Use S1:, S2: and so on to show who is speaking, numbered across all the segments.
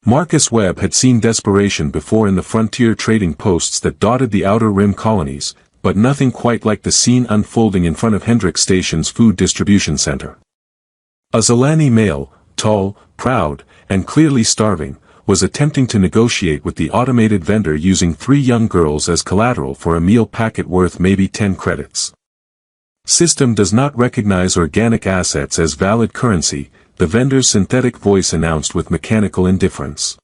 S1: Marcus Webb had seen desperation before in the frontier trading posts that dotted the outer rim colonies, but nothing quite like the scene unfolding in front of Hendrick Station's food distribution center. A Zalani male, tall, proud, and clearly starving, was attempting to negotiate with the automated vendor using 3 young girls as collateral for a meal packet worth maybe 10 credits. System does not recognize organic assets as valid currency, the vendor's synthetic voice announced with mechanical indifference.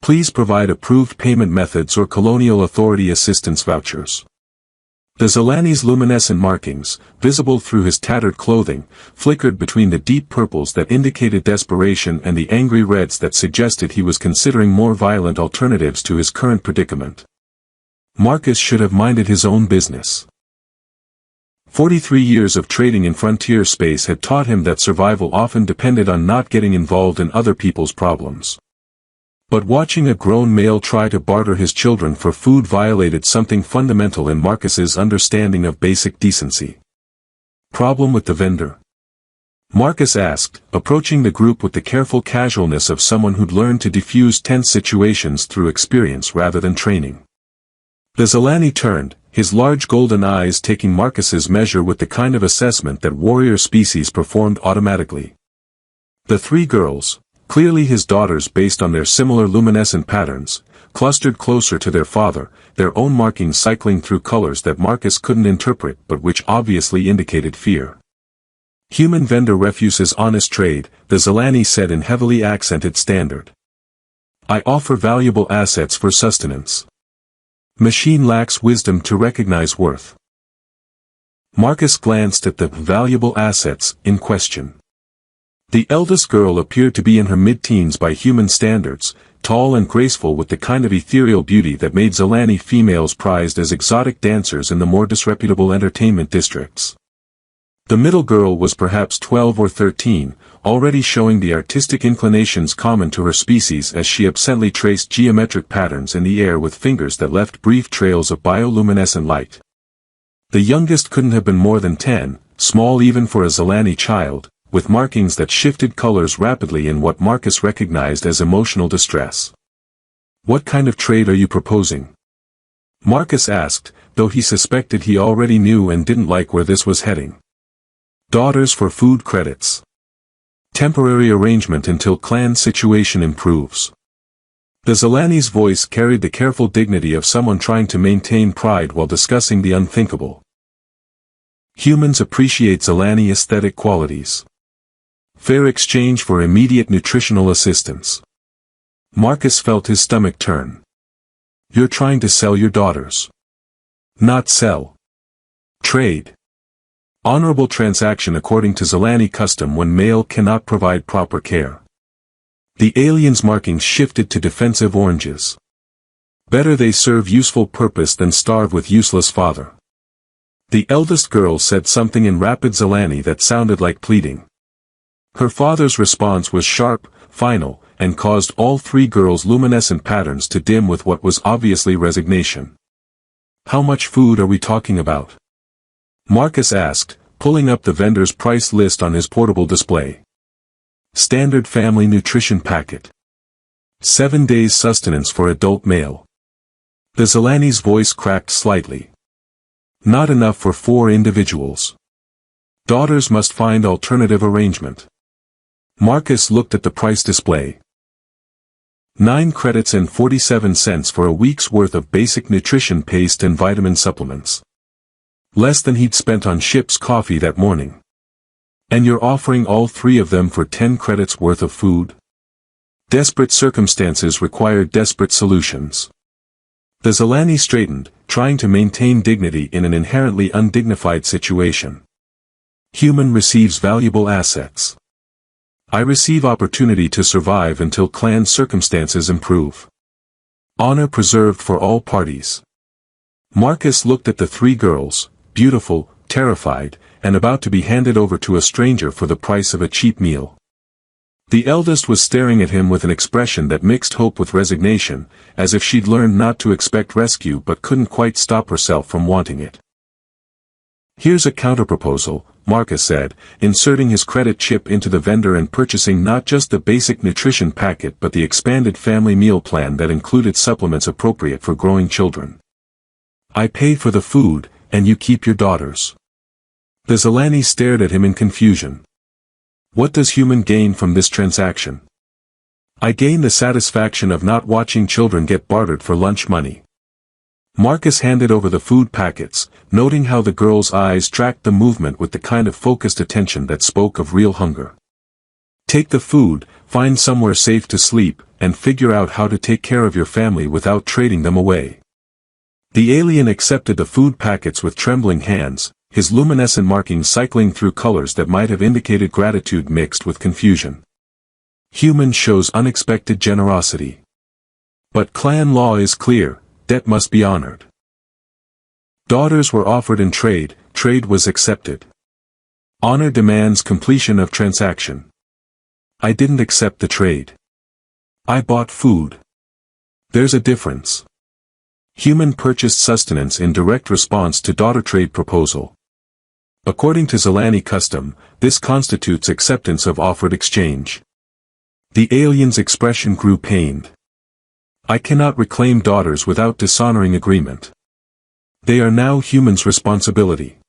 S1: Please provide approved payment methods or Colonial Authority assistance vouchers. The Zalani's luminescent markings, visible through his tattered clothing, flickered between the deep purples that indicated desperation and the angry reds that suggested he was considering more violent alternatives to his current predicament. Marcus should have minded his own business. 43 years of trading in frontier space had taught him that survival often depended on not getting involved in other people's problems. But watching a grown male try to barter his children for food violated something fundamental in Marcus's understanding of basic decency. Problem with the vendor? Marcus asked, approaching the group with the careful casualness of someone who'd learned to defuse tense situations through experience rather than training. The Zalani turned, his large golden eyes taking Marcus's measure with the kind of assessment that warrior species performed automatically. The 3 girls, clearly his daughters based on their similar luminescent patterns, clustered closer to their father, their own markings cycling through colors that Marcus couldn't interpret but which obviously indicated fear. Human vendor refuses honest trade, the Zalani said in heavily accented standard. I offer valuable assets for sustenance. Machine lacks wisdom to recognize worth. Marcus glanced at the valuable assets in question. The eldest girl appeared to be in her mid-teens by human standards, tall and graceful with the kind of ethereal beauty that made Zalani females prized as exotic dancers in the more disreputable entertainment districts. The middle girl was perhaps 12 or 13, already showing the artistic inclinations common to her species as she absently traced geometric patterns in the air with fingers that left brief trails of bioluminescent light. The youngest couldn't have been more than 10, small even for a Zalani child, with markings that shifted colors rapidly in what Marcus recognized as emotional distress. What kind of trade are you proposing? Marcus asked, though he suspected he already knew and didn't like where this was heading. Daughters for food credits. Temporary arrangement until clan situation improves. The Zalani's voice carried the careful dignity of someone trying to maintain pride while discussing the unthinkable. Humans appreciate Zalani aesthetic qualities. Fair exchange for immediate nutritional assistance. Marcus felt his stomach turn. You're trying to sell your daughters. Not sell. Trade. Honorable transaction according to Zalani custom when male cannot provide proper care. The alien's markings shifted to defensive oranges. Better they serve useful purpose than starve with useless father. The eldest girl said something in rapid Zalani that sounded like pleading. Her father's response was sharp, final, and caused all 3 girls' luminescent patterns to dim with what was obviously resignation. How much food are we talking about? Marcus asked, pulling up the vendor's price list on his portable display. Standard family nutrition packet. 7 days sustenance for adult male. The Zalani's voice cracked slightly. Not enough for 4 individuals. Daughters must find alternative arrangement. Marcus looked at the price display. 9 credits and 47 cents for a week's worth of basic nutrition paste and vitamin supplements. Less than he'd spent on ship's coffee that morning. And you're offering all 3 of them for 10 credits worth of food? Desperate circumstances required desperate solutions. The Zalani straightened, trying to maintain dignity in an inherently undignified situation. Human receives valuable assets. I receive opportunity to survive until clan circumstances improve. Honor preserved for all parties. Marcus looked at the 3 girls, beautiful, terrified, and about to be handed over to a stranger for the price of a cheap meal. The eldest was staring at him with an expression that mixed hope with resignation, as if she'd learned not to expect rescue but couldn't quite stop herself from wanting it. Here's a counterproposal, Marcus said, inserting his credit chip into the vendor and purchasing not just the basic nutrition packet but the expanded family meal plan that included supplements appropriate for growing children. I pay for the food, and you keep your daughters. The Zelani stared at him in confusion. What does human gain from this transaction? I gain the satisfaction of not watching children get bartered for lunch money. Marcus handed over the food packets, noting how the girl's eyes tracked the movement with the kind of focused attention that spoke of real hunger. Take the food, find somewhere safe to sleep, and figure out how to take care of your family without trading them away. The alien accepted the food packets with trembling hands, his luminescent markings cycling through colors that might have indicated gratitude mixed with confusion. Human shows unexpected generosity. But clan law is clear, debt must be honored. Daughters were offered in trade was accepted. Honor demands completion of transaction. I didn't accept the trade. I bought food. There's a difference. Human purchased sustenance in direct response to daughter trade proposal. According to Zelani custom, this constitutes acceptance of offered exchange. The alien's expression grew pained. I cannot reclaim daughters without dishonoring agreement. They are now humans' responsibility.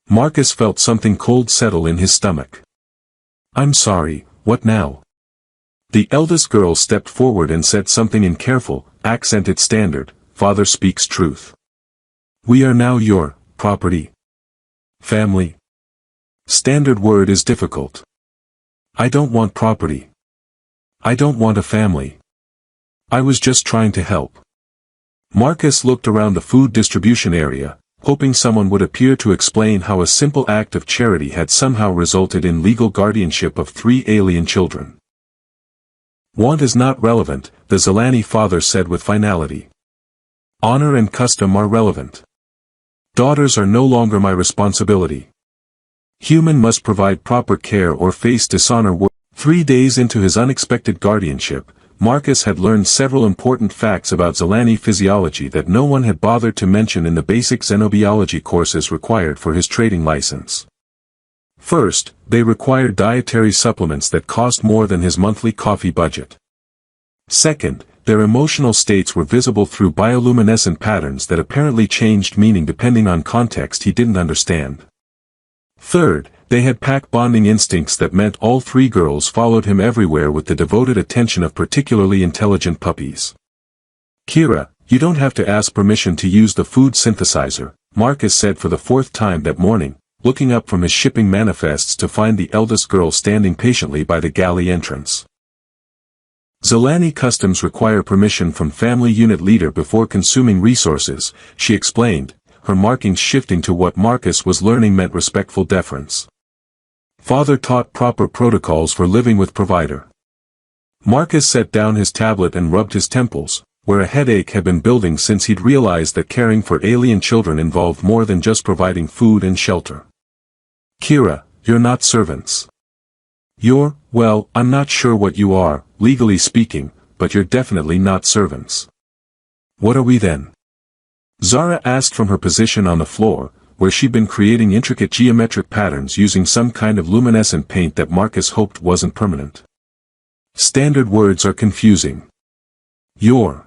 S1: Marcus felt something cold settle in his stomach. I'm sorry, what now? The eldest girl stepped forward and said something in careful, accented standard, Father speaks truth. We are now your property. Family. Standard word is difficult. I don't want property. I don't want a family. I was just trying to help. Marcus looked around the food distribution area, hoping someone would appear to explain how a simple act of charity had somehow resulted in legal guardianship of 3 alien children. Want is not relevant, the Zelani father said with finality. Honor and custom are relevant. Daughters are no longer my responsibility. Human must provide proper care or face dishonor. 3 days into his unexpected guardianship, Marcus had learned several important facts about Zelani physiology that no one had bothered to mention in the basic xenobiology courses required for his trading license. First, they required dietary supplements that cost more than his monthly coffee budget. Second, their emotional states were visible through bioluminescent patterns that apparently changed meaning depending on context he didn't understand. Third, they had pack bonding instincts that meant all 3 girls followed him everywhere with the devoted attention of particularly intelligent puppies. Kira, you don't have to ask permission to use the food synthesizer, Marcus said for the 4th time that morning, looking up from his shipping manifests to find the eldest girl standing patiently by the galley entrance. Zelani customs require permission from family unit leader before consuming resources, she explained, her markings shifting to what Marcus was learning meant respectful deference. Father taught proper protocols for living with provider. Marcus set down his tablet and rubbed his temples, where a headache had been building since he'd realized that caring for alien children involved more than just providing food and shelter. Kira, you're not servants. You're, well, I'm not sure what you are, legally speaking, but you're definitely not servants. What are we then? Zara asked from her position on the floor, where she'd been creating intricate geometric patterns using some kind of luminescent paint that Marcus hoped wasn't permanent. Standard words are confusing. You're.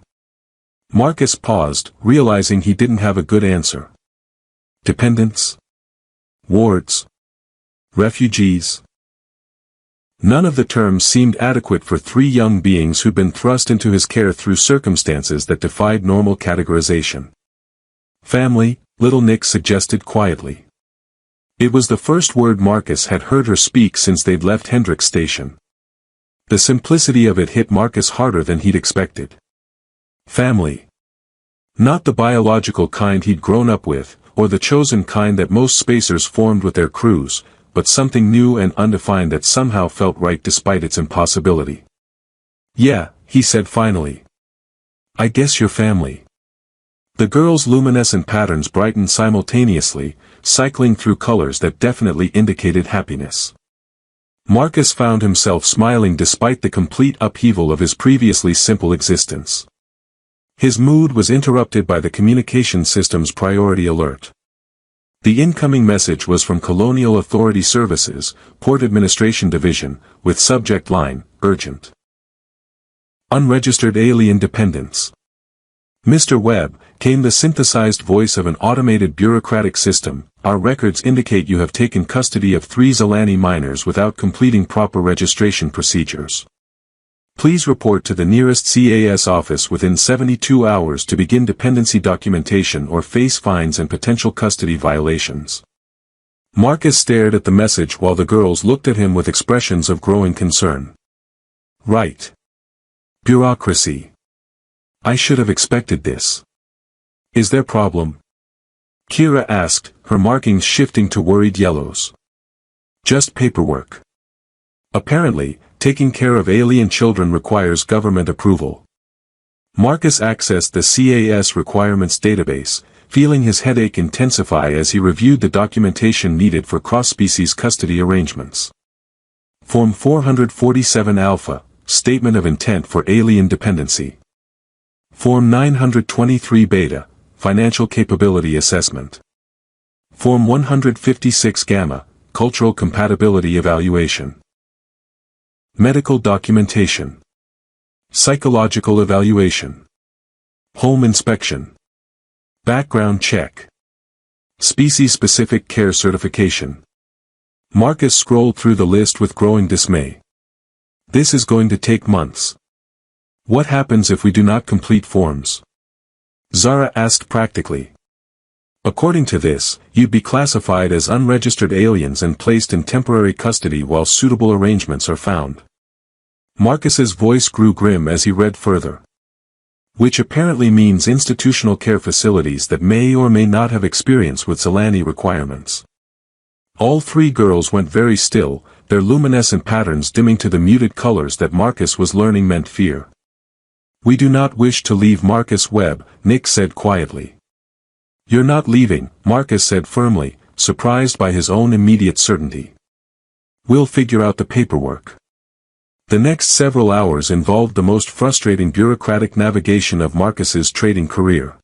S1: Marcus paused, realizing he didn't have a good answer. Dependents? Wards? Refugees? None of the terms seemed adequate for 3 young beings who'd been thrust into his care through circumstances that defied normal categorization. Family, little Nick suggested quietly. It was the first word Marcus had heard her speak since they'd left Hendrix Station. The simplicity of it hit Marcus harder than he'd expected. Family. Not the biological kind he'd grown up with, or the chosen kind that most spacers formed with their crews, but something new and undefined that somehow felt right despite its impossibility. Yeah, he said finally. I guess your family. The girl's luminescent patterns brightened simultaneously, cycling through colors that definitely indicated happiness. Marcus found himself smiling despite the complete upheaval of his previously simple existence. His mood was interrupted by the communication system's priority alert. The incoming message was from Colonial Authority Services, Port Administration Division, with subject line, Urgent. Unregistered alien dependents. Mr. Webb, came the synthesized voice of an automated bureaucratic system. Our records indicate you have taken custody of 3 Zalani minors without completing proper registration procedures. Please report to the nearest CAS office within 72 hours to begin dependency documentation or face fines and potential custody violations. Marcus stared at the message while the girls looked at him with expressions of growing concern. Right. Bureaucracy. I should have expected this. Is there problem? Kira asked, her markings shifting to worried yellows. Just paperwork. Apparently, taking care of alien children requires government approval. Marcus accessed the CAS requirements database, feeling his headache intensify as he reviewed the documentation needed for cross-species custody arrangements. Form 447 Alpha, Statement of Intent for Alien Dependency. Form 923 Beta, Financial Capability Assessment. Form 156 Gamma, Cultural Compatibility Evaluation. Medical Documentation. Psychological Evaluation. Home Inspection. Background Check. Species-Specific Care Certification. Marcus scrolled through the list with growing dismay. This is going to take months. What happens if we do not complete forms? Zara asked practically. According to this, you'd be classified as unregistered aliens and placed in temporary custody while suitable arrangements are found. Marcus's voice grew grim as he read further. Which apparently means institutional care facilities that may or may not have experience with Zalani requirements. All 3 girls went very still, their luminescent patterns dimming to the muted colors that Marcus was learning meant fear. We do not wish to leave Marcus Webb, Nick said quietly. You're not leaving, Marcus said firmly, surprised by his own immediate certainty. We'll figure out the paperwork. The next several hours involved the most frustrating bureaucratic navigation of Marcus's trading career.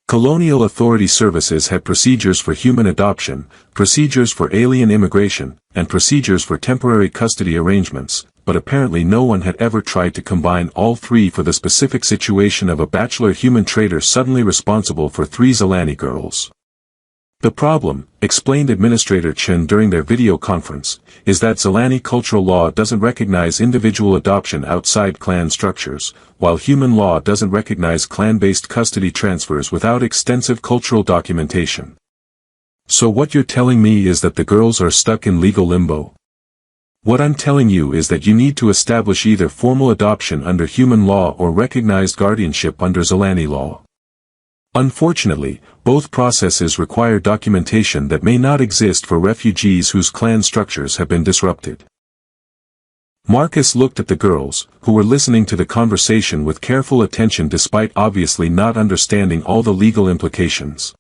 S1: Colonial Authority Services had procedures for human adoption, procedures for alien immigration, and procedures for temporary custody arrangements, but apparently no one had ever tried to combine all 3 for the specific situation of a bachelor human trader suddenly responsible for 3 Zalani girls. The problem, explained Administrator Chen during their video conference, is that Zalani cultural law doesn't recognize individual adoption outside clan structures, while human law doesn't recognize clan-based custody transfers without extensive cultural documentation. So what you're telling me is that the girls are stuck in legal limbo? What I'm telling you is that you need to establish either formal adoption under human law or recognized guardianship under Zalani law. Unfortunately, both processes require documentation that may not exist for refugees whose clan structures have been disrupted. Marcus looked at the girls, who were listening to the conversation with careful attention despite obviously not understanding all the legal implications.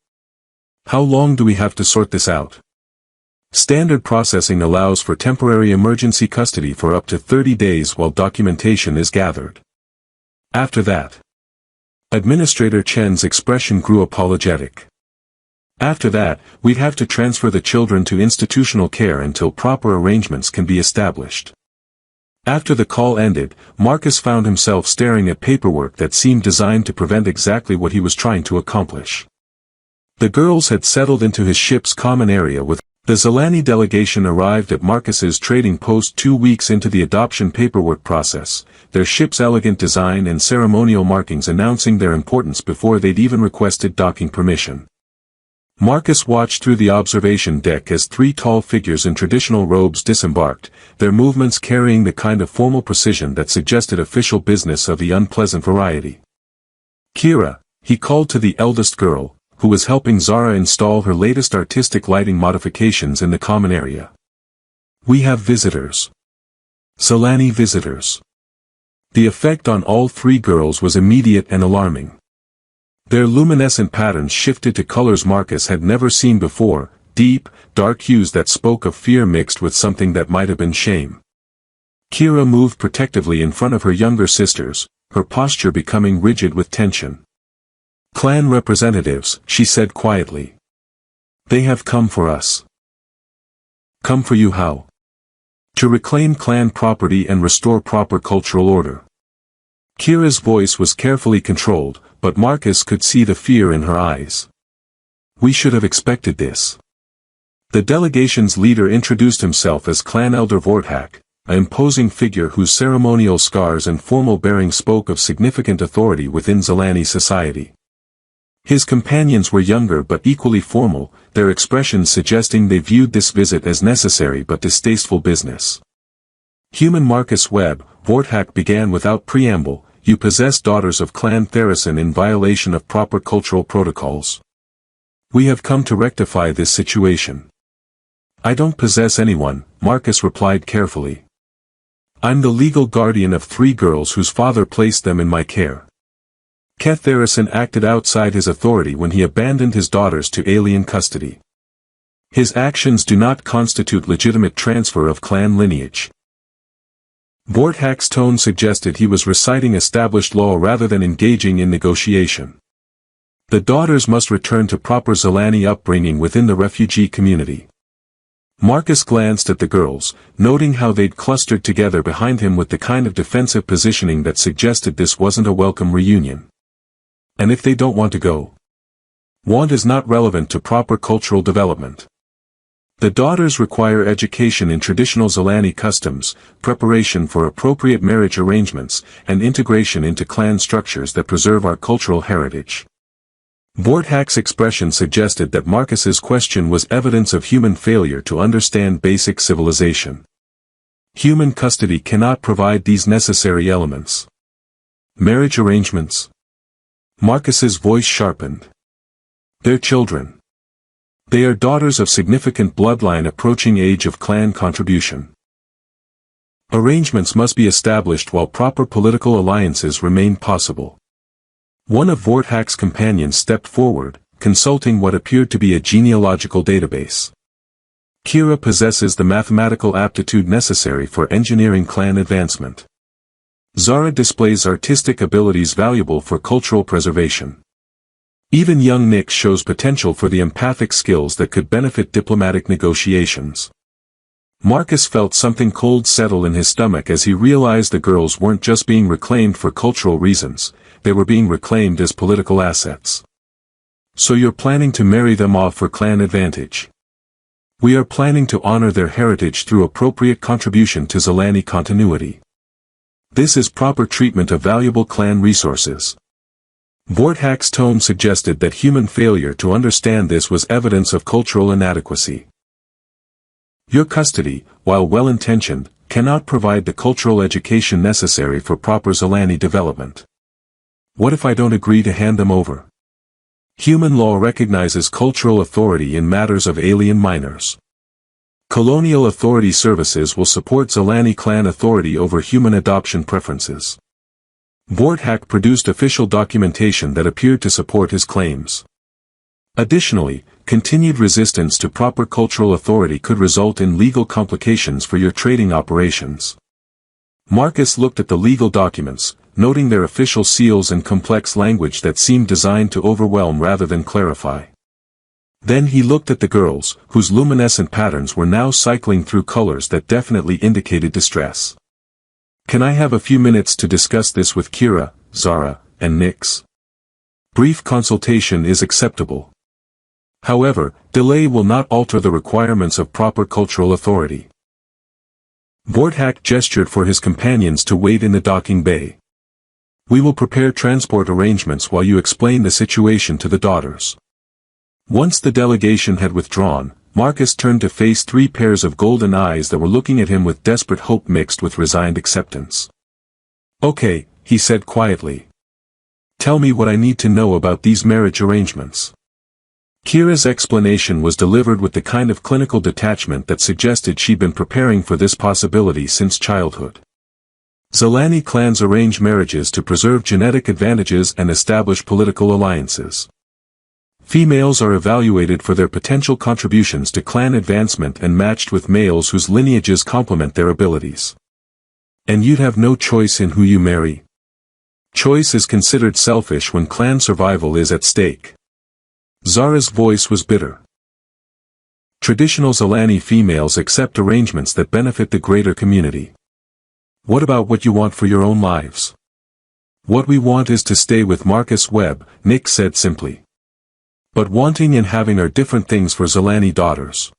S1: How long do we have to sort this out? Standard processing allows for temporary emergency custody for up to 30 days while documentation is gathered. After that, Administrator Chen's expression grew apologetic. After that, we'd have to transfer the children to institutional care until proper arrangements can be established. After the call ended, Marcus found himself staring at paperwork that seemed designed to prevent exactly what he was trying to accomplish. The girls had settled into his ship's common area with the Zalani delegation arrived at Marcus's trading post 2 weeks into the adoption paperwork process, their ship's elegant design and ceremonial markings announcing their importance before they'd even requested docking permission. Marcus watched through the observation deck as 3 tall figures in traditional robes disembarked, their movements carrying the kind of formal precision that suggested official business of the unpleasant variety. Kira, he called to the eldest girl, who was helping Zara install her latest artistic lighting modifications in the common area. We have visitors. Zalani visitors. The effect on all 3 girls was immediate and alarming. Their luminescent patterns shifted to colors Marcus had never seen before, deep, dark hues that spoke of fear mixed with something that might have been shame. Kira moved protectively in front of her younger sisters, her posture becoming rigid with tension. Clan representatives, she said quietly. They have come for us. Come for you how? To reclaim clan property and restore proper cultural order. Kira's voice was carefully controlled, but Marcus could see the fear in her eyes. We should have expected this. The delegation's leader introduced himself as Clan Elder Vorthak, an imposing figure whose ceremonial scars and formal bearing spoke of significant authority within Zalani society. His companions were younger but equally formal, their expressions suggesting they viewed this visit as necessary but distasteful business. Human Marcus Webb, Vorthak began without preamble, you possess daughters of Clan Theresen in violation of proper cultural protocols. We have come to rectify this situation. I don't possess anyone, Marcus replied carefully. I'm the legal guardian of 3 girls whose father placed them in my care. Keth Theresen acted outside his authority when he abandoned his daughters to alien custody. His actions do not constitute legitimate transfer of clan lineage. Vorthak's tone suggested he was reciting established law rather than engaging in negotiation. The daughters must return to proper Zalani upbringing within the refugee community. Marcus glanced at the girls, noting how they'd clustered together behind him with the kind of defensive positioning that suggested this wasn't a welcome reunion. And if they don't want to go? Want is not relevant to proper cultural development. The daughters require education in traditional Zalani customs, preparation for appropriate marriage arrangements, and integration into clan structures that preserve our cultural heritage. Vorthak's expression suggested that Marcus's question was evidence of human failure to understand basic civilization. Human custody cannot provide these necessary elements. Marriage arrangements? Marcus's voice sharpened. Their children. They are daughters of significant bloodline approaching age of clan contribution. Arrangements must be established while proper political alliances remain possible. One of Vorthak's companions stepped forward, consulting what appeared to be a genealogical database. Kira possesses the mathematical aptitude necessary for engineering clan advancement. Zara displays artistic abilities valuable for cultural preservation. Even young Nick shows potential for the empathic skills that could benefit diplomatic negotiations. Marcus felt something cold settle in his stomach as he realized the girls weren't just being reclaimed for cultural reasons, they were being reclaimed as political assets. So you're planning to marry them off for clan advantage? We are planning to honor their heritage through appropriate contribution to Zalani continuity. This is proper treatment of valuable clan resources. Vorthak's tone suggested that human failure to understand this was evidence of cultural inadequacy. Your custody, while well-intentioned, cannot provide the cultural education necessary for proper Zalani development. What if I don't agree to hand them over? Human law recognizes cultural authority in matters of alien minors. Colonial authority services will support Zalani clan authority over human adoption preferences. Vorthak produced official documentation that appeared to support his claims. Additionally, continued resistance to proper cultural authority could result in legal complications for your trading operations. Marcus looked at the legal documents, noting their official seals and complex language that seemed designed to overwhelm rather than clarify. Then he looked at the girls, whose luminescent patterns were now cycling through colors that definitely indicated distress. Can I have a few minutes to discuss this with Kira, Zara, and Nyx? Brief consultation is acceptable. However, delay will not alter the requirements of proper cultural authority. Vorthak gestured for his companions to wait in the docking bay. We will prepare transport arrangements while you explain the situation to the daughters. Once the delegation had withdrawn, Marcus turned to face 3 pairs of golden eyes that were looking at him with desperate hope mixed with resigned acceptance. Okay, he said quietly. Tell me what I need to know about these marriage arrangements. Kira's explanation was delivered with the kind of clinical detachment that suggested she'd been preparing for this possibility since childhood. Zalani clans arrange marriages to preserve genetic advantages and establish political alliances. Females are evaluated for their potential contributions to clan advancement and matched with males whose lineages complement their abilities. And you'd have no choice in who you marry. Choice is considered selfish when clan survival is at stake. Zara's voice was bitter. Traditional Zelani females accept arrangements that benefit the greater community. What about what you want for your own lives? What we want is to stay with Marcus Webb, Nick said simply. But wanting and having are different things for Zelani daughters.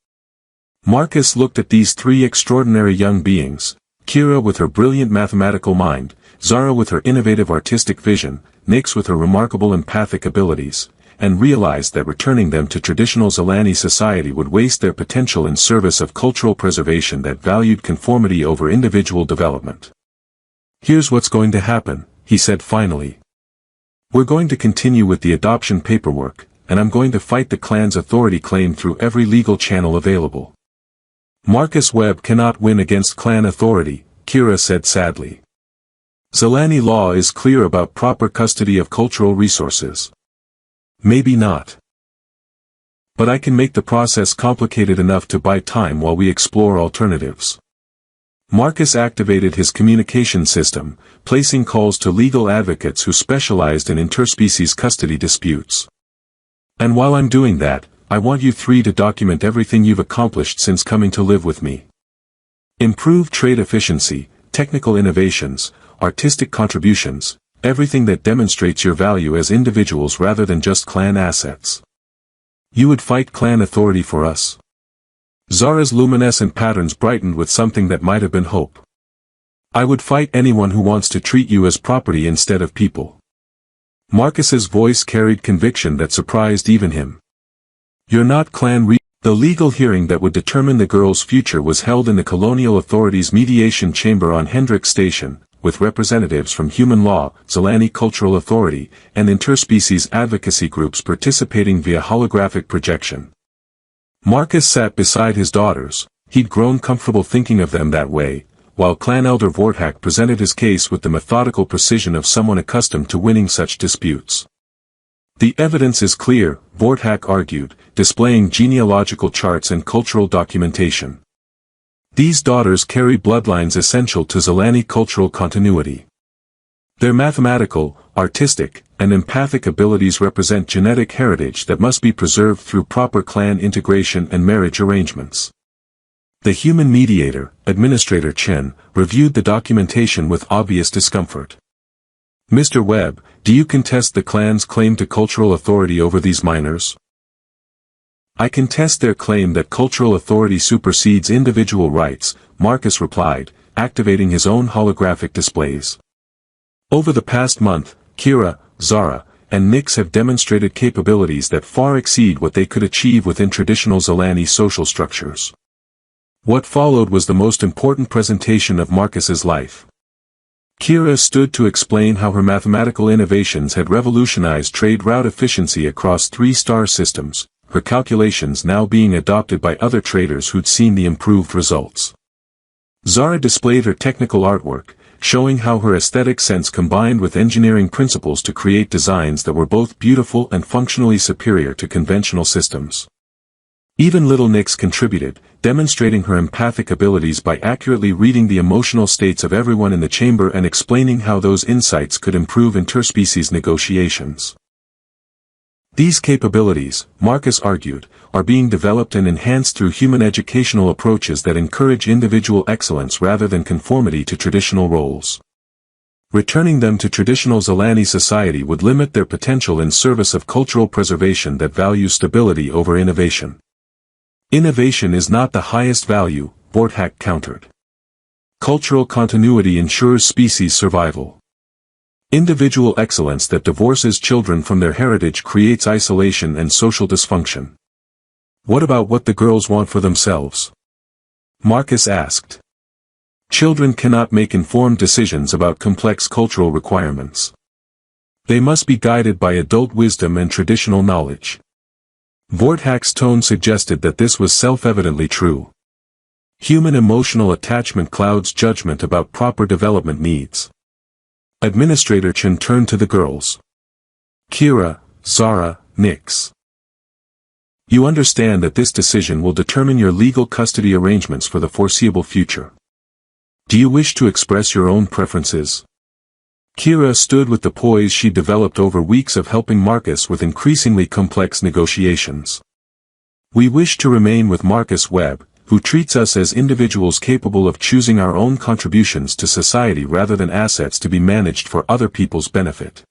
S1: Marcus looked at these three extraordinary young beings, Kira with her brilliant mathematical mind, Zara with her innovative artistic vision, Nyx with her remarkable empathic abilities, and realized that returning them to traditional Zelani society would waste their potential in service of cultural preservation that valued conformity over individual development. Here's what's going to happen, he said finally. We're going to continue with the adoption paperwork, and I'm going to fight the clan's authority claim through every legal channel available. Marcus Webb cannot win against clan authority, Kira said sadly. Zelani law is clear about proper custody of cultural resources. Maybe not. But I can make the process complicated enough to buy time while we explore alternatives. Marcus activated his communication system, placing calls to legal advocates who specialized in interspecies custody disputes. And while I'm doing that, I want you three to document everything you've accomplished since coming to live with me. Improved trade efficiency, technical innovations, artistic contributions, everything that demonstrates your value as individuals rather than just clan assets. You would fight clan authority for us? Zara's luminescent patterns brightened with something that might have been hope. I would fight anyone who wants to treat you as property instead of people. Marcus's voice carried conviction that surprised even him. You're not clan The legal hearing that would determine the girl's future was held in the Colonial Authority's mediation chamber on Hendrick Station, with representatives from Human Law, Zelani Cultural Authority, and interspecies advocacy groups participating via holographic projection. Marcus sat beside his daughters, he'd grown comfortable thinking of them that way, while Clan Elder Vorthak presented his case with the methodical precision of someone accustomed to winning such disputes. The evidence is clear, Vorthak argued, displaying genealogical charts and cultural documentation. These daughters carry bloodlines essential to Zelani cultural continuity. Their mathematical, artistic, and empathic abilities represent genetic heritage that must be preserved through proper clan integration and marriage arrangements. The human mediator, Administrator Chen, reviewed the documentation with obvious discomfort. Mr. Webb, do you contest the clan's claim to cultural authority over these minors? I contest their claim that cultural authority supersedes individual rights, Marcus replied, activating his own holographic displays. Over the past month, Kira, Zara, and Nyx have demonstrated capabilities that far exceed what they could achieve within traditional Zelani social structures. What followed was the most important presentation of Marcus's life. Kira stood to explain how her mathematical innovations had revolutionized trade route efficiency across 3 star systems, her calculations now being adopted by other traders who'd seen the improved results. Zara displayed her technical artwork, showing how her aesthetic sense combined with engineering principles to create designs that were both beautiful and functionally superior to conventional systems. Even little Nyx contributed, demonstrating her empathic abilities by accurately reading the emotional states of everyone in the chamber and explaining how those insights could improve interspecies negotiations. These capabilities, Marcus argued, are being developed and enhanced through human educational approaches that encourage individual excellence rather than conformity to traditional roles. Returning them to traditional Zelani society would limit their potential in service of cultural preservation that values stability over innovation. Innovation is not the highest value, Vorthak countered. Cultural continuity ensures species survival. Individual excellence that divorces children from their heritage creates isolation and social dysfunction. What about what the girls want for themselves? Marcus asked. Children cannot make informed decisions about complex cultural requirements. They must be guided by adult wisdom and traditional knowledge. Vorthak's tone suggested that this was self-evidently true. Human emotional attachment clouds judgment about proper development needs. Administrator Chen turned to the girls. Kira, Zara, Nyx. You understand that this decision will determine your legal custody arrangements for the foreseeable future. Do you wish to express your own preferences? Kira stood with the poise she developed over weeks of helping Marcus with increasingly complex negotiations. We wish to remain with Marcus Webb, who treats us as individuals capable of choosing our own contributions to society rather than assets to be managed for other people's benefit.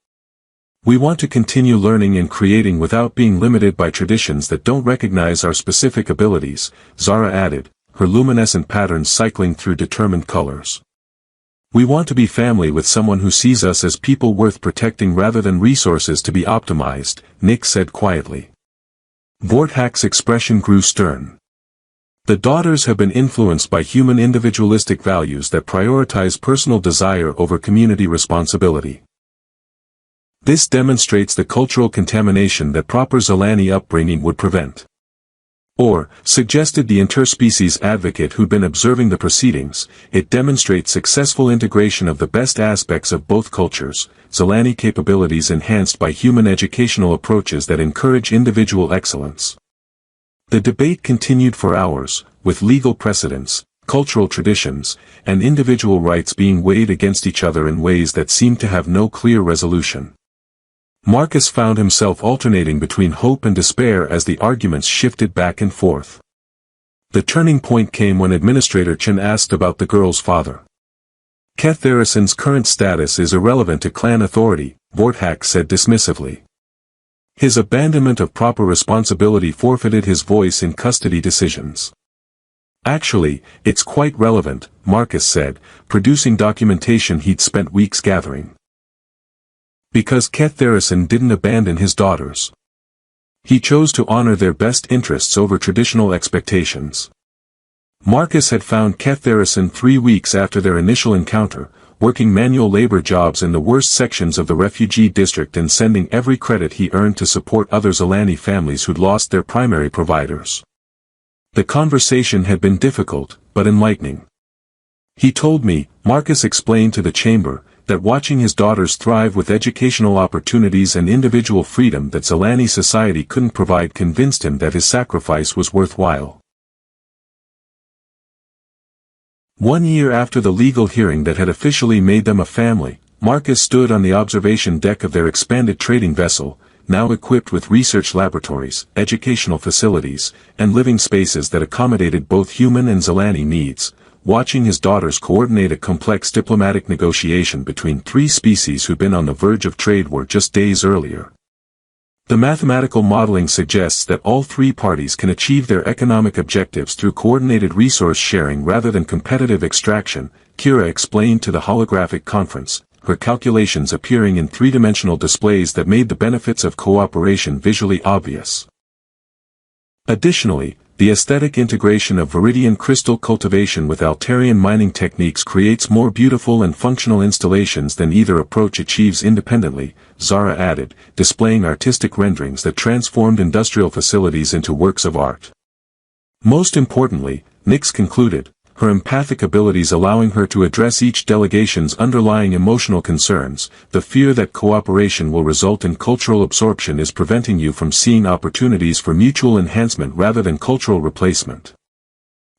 S1: We want to continue learning and creating without being limited by traditions that don't recognize our specific abilities, Zara added, her luminescent patterns cycling through determined colors. We want to be family with someone who sees us as people worth protecting rather than resources to be optimized, Nick said quietly. Vorthak's expression grew stern. The daughters have been influenced by human individualistic values that prioritize personal desire over community responsibility. This demonstrates the cultural contamination that proper Zelani upbringing would prevent. Or, suggested the interspecies advocate who'd been observing the proceedings, it demonstrates successful integration of the best aspects of both cultures, Zelani capabilities enhanced by human educational approaches that encourage individual excellence. The debate continued for hours, with legal precedents, cultural traditions, and individual rights being weighed against each other in ways that seemed to have no clear resolution. Marcus found himself alternating between hope and despair as the arguments shifted back and forth. The turning point came when Administrator Chen asked about the girl's father. Ketharison's current status is irrelevant to clan authority, Vorthak said dismissively. His abandonment of proper responsibility forfeited his voice in custody decisions. Actually, it's quite relevant, Marcus said, producing documentation he'd spent weeks gathering. Because Ketharison didn't abandon his daughters. He chose to honor their best interests over traditional expectations. Marcus had found Ketharison 3 weeks after their initial encounter, working manual labor jobs in the worst sections of the refugee district and sending every credit he earned to support other Zelani families who'd lost their primary providers. The conversation had been difficult, but enlightening. He told me, Marcus explained to the chamber, that watching his daughters thrive with educational opportunities and individual freedom that Zelani society couldn't provide convinced him that his sacrifice was worthwhile. 1 year after the legal hearing that had officially made them a family, Marcus stood on the observation deck of their expanded trading vessel, now equipped with research laboratories, educational facilities, and living spaces that accommodated both human and Zelani needs, watching his daughters coordinate a complex diplomatic negotiation between 3 species who'd been on the verge of trade war just days earlier. The mathematical modeling suggests that all 3 parties can achieve their economic objectives through coordinated resource sharing rather than competitive extraction, Kira explained to the holographic conference, her calculations appearing in 3-dimensional displays that made the benefits of cooperation visually obvious. Additionally, the aesthetic integration of viridian crystal cultivation with Altarian mining techniques creates more beautiful and functional installations than either approach achieves independently, Zara added, displaying artistic renderings that transformed industrial facilities into works of art. Most importantly, Nix concluded, her empathic abilities allowing her to address each delegation's underlying emotional concerns, the fear that cooperation will result in cultural absorption is preventing you from seeing opportunities for mutual enhancement rather than cultural replacement.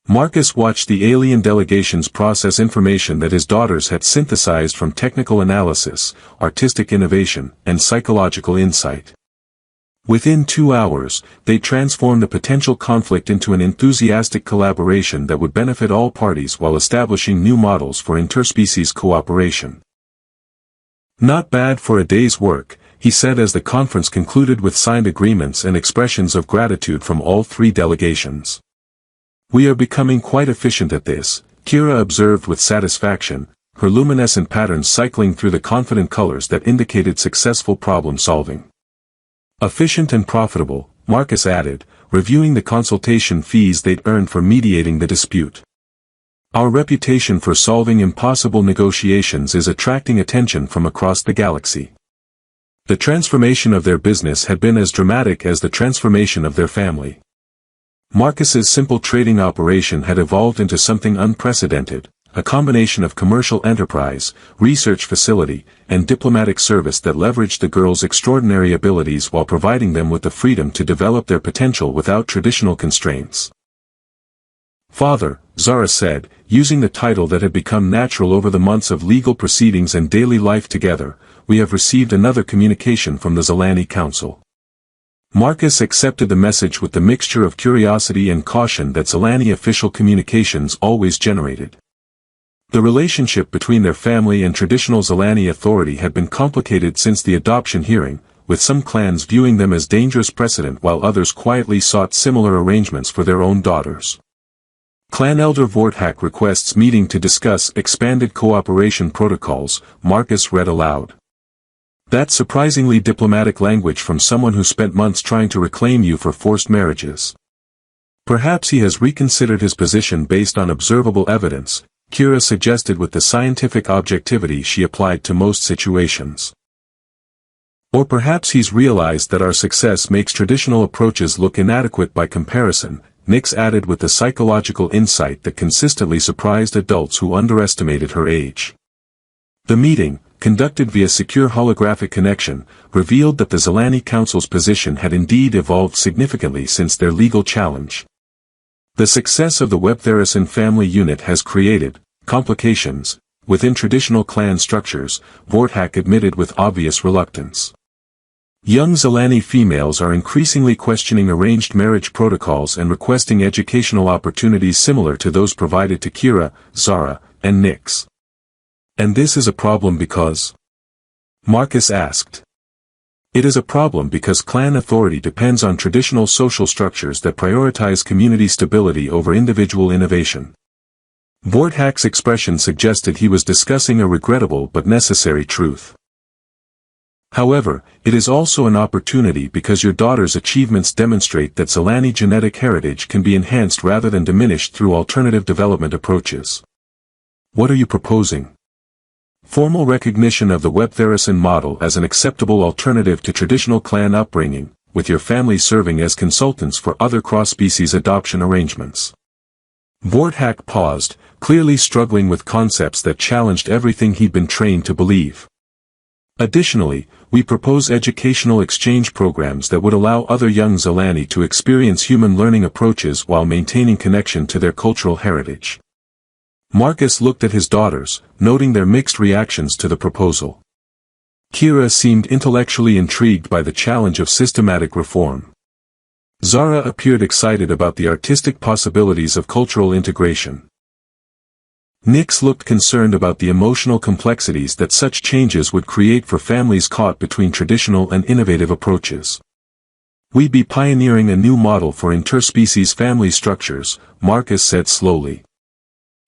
S1: Marcus watched the alien delegations process information that his daughters had synthesized from technical analysis, artistic innovation, and psychological insight. Within 2 hours, they transformed the potential conflict into an enthusiastic collaboration that would benefit all parties while establishing new models for interspecies cooperation. Not bad for a day's work, he said as the conference concluded with signed agreements and expressions of gratitude from all 3 delegations. We are becoming quite efficient at this, Kira observed with satisfaction, her luminescent patterns cycling through the confident colors that indicated successful problem solving. Efficient and profitable, Marcus added, reviewing the consultation fees they'd earned for mediating the dispute. Our reputation for solving impossible negotiations is attracting attention from across the galaxy. The transformation of their business had been as dramatic as the transformation of their family. Marcus's simple trading operation had evolved into something unprecedented, a combination of commercial enterprise, research facility, and diplomatic service that leveraged the girls' extraordinary abilities while providing them with the freedom to develop their potential without traditional constraints. Father, Zara said, using the title that had become natural over the months of legal proceedings and daily life together, we have received another communication from the Zelani Council. Marcus accepted the message with the mixture of curiosity and caution that Zalani official communications always generated. The relationship between their family and traditional Zalani authority had been complicated since the adoption hearing, with some clans viewing them as dangerous precedent while others quietly sought similar arrangements for their own daughters. Clan Elder Vorthak requests meeting to discuss expanded cooperation protocols, Marcus read aloud. That's surprisingly diplomatic language from someone who spent months trying to reclaim you for forced marriages. Perhaps he has reconsidered his position based on observable evidence, Kira suggested with the scientific objectivity she applied to most situations. Or perhaps he's realized that our success makes traditional approaches look inadequate by comparison, Nix added with the psychological insight that consistently surprised adults who underestimated her age. The meeting, conducted via secure holographic connection, revealed that the Zalani Council's position had indeed evolved significantly since their legal challenge. The success of the Webtherasin family unit has created complications within traditional clan structures, Vorthak admitted with obvious reluctance. Young Zalani females are increasingly questioning arranged marriage protocols and requesting educational opportunities similar to those provided to Kira, Zara, and Nix. And this is a problem because? Marcus asked. It is a problem because clan authority depends on traditional social structures that prioritize community stability over individual innovation. Vorthak's expression suggested he was discussing a regrettable but necessary truth. However, it is also an opportunity because your daughter's achievements demonstrate that Zalani genetic heritage can be enhanced rather than diminished through alternative development approaches. What are you proposing? Formal recognition of the Webtherasin model as an acceptable alternative to traditional clan upbringing, with your family serving as consultants for other cross-species adoption arrangements. Vorthak paused, clearly struggling with concepts that challenged everything he'd been trained to believe. Additionally, we propose educational exchange programs that would allow other young Zalani to experience human learning approaches while maintaining connection to their cultural heritage. Marcus looked at his daughters, noting their mixed reactions to the proposal. Kira seemed intellectually intrigued by the challenge of systematic reform. Zara appeared excited about the artistic possibilities of cultural integration. Nix looked concerned about the emotional complexities that such changes would create for families caught between traditional and innovative approaches. We'd be pioneering a new model for interspecies family structures, Marcus said slowly.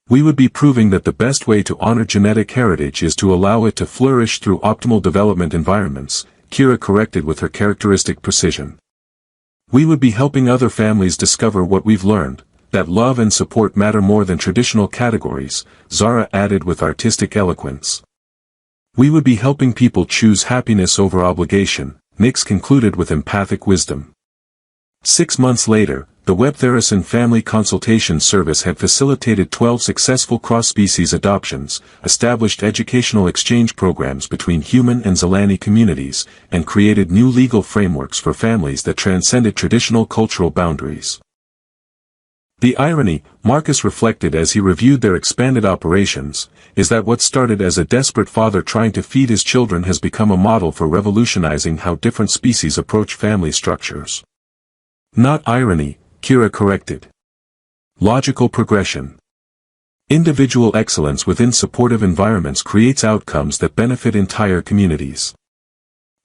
S1: We would be proving that the best way to honor genetic heritage is to allow it to flourish through optimal development environments, Kira corrected with her characteristic precision. We would be helping other families discover what we've learned, that love and support matter more than traditional categories, Zara added with artistic eloquence. We would be helping people choose happiness over obligation, Nix concluded with empathic wisdom. 6 months later, the Webtherasin Family Consultation Service had facilitated 12 successful cross-species adoptions, established educational exchange programs between human and Zalani communities, and created new legal frameworks for families that transcended traditional cultural boundaries. The irony, Marcus reflected as he reviewed their expanded operations, is that what started as a desperate father trying to feed his children has become a model for revolutionizing how different species approach family structures. Not irony, Kira corrected. Logical progression. Individual excellence within supportive environments creates outcomes that benefit entire communities.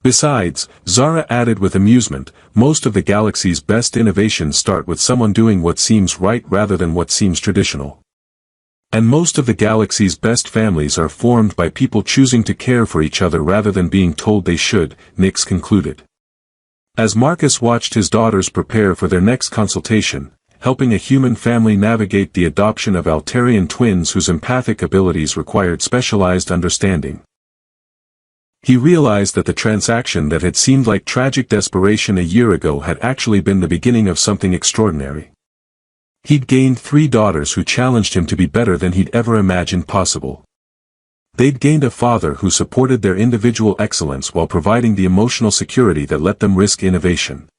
S1: Besides, Zara added with amusement, most of the galaxy's best innovations start with someone doing what seems right rather than what seems traditional. And most of the galaxy's best families are formed by people choosing to care for each other rather than being told they should, Nix concluded. As Marcus watched his daughters prepare for their next consultation, helping a human family navigate the adoption of Altarian twins whose empathic abilities required specialized understanding, he realized that the transaction that had seemed like tragic desperation a year ago had actually been the beginning of something extraordinary. He'd gained 3 daughters who challenged him to be better than he'd ever imagined possible. They'd gained a father who supported their individual excellence while providing the emotional security that let them risk innovation.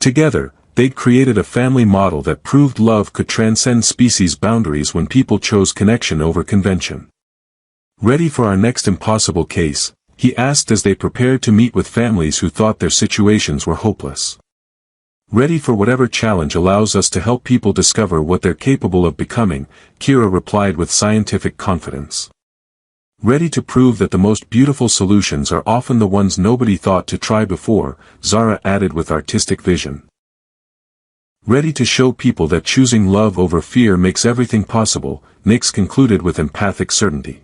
S1: Together, they'd created a family model that proved love could transcend species boundaries when people chose connection over convention. Ready for our next impossible case, he asked as they prepared to meet with families who thought their situations were hopeless. "Ready for whatever challenge allows us to help people discover what they're capable of becoming," Kira replied with scientific confidence. "Ready to prove that the most beautiful solutions are often the ones nobody thought to try before," Zara added with artistic vision. "Ready to show people that choosing love over fear makes everything possible," Nyx concluded with empathic certainty.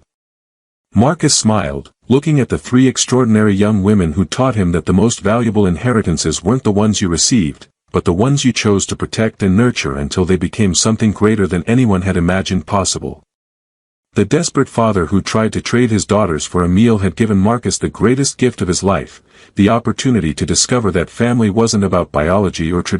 S1: Marcus smiled, looking at the three extraordinary young women who taught him that the most valuable inheritances weren't the ones you received, but the ones you chose to protect and nurture until they became something greater than anyone had imagined possible. The desperate father who tried to trade his daughters for a meal had given Marcus the greatest gift of his life, the opportunity to discover that family wasn't about biology or tradition.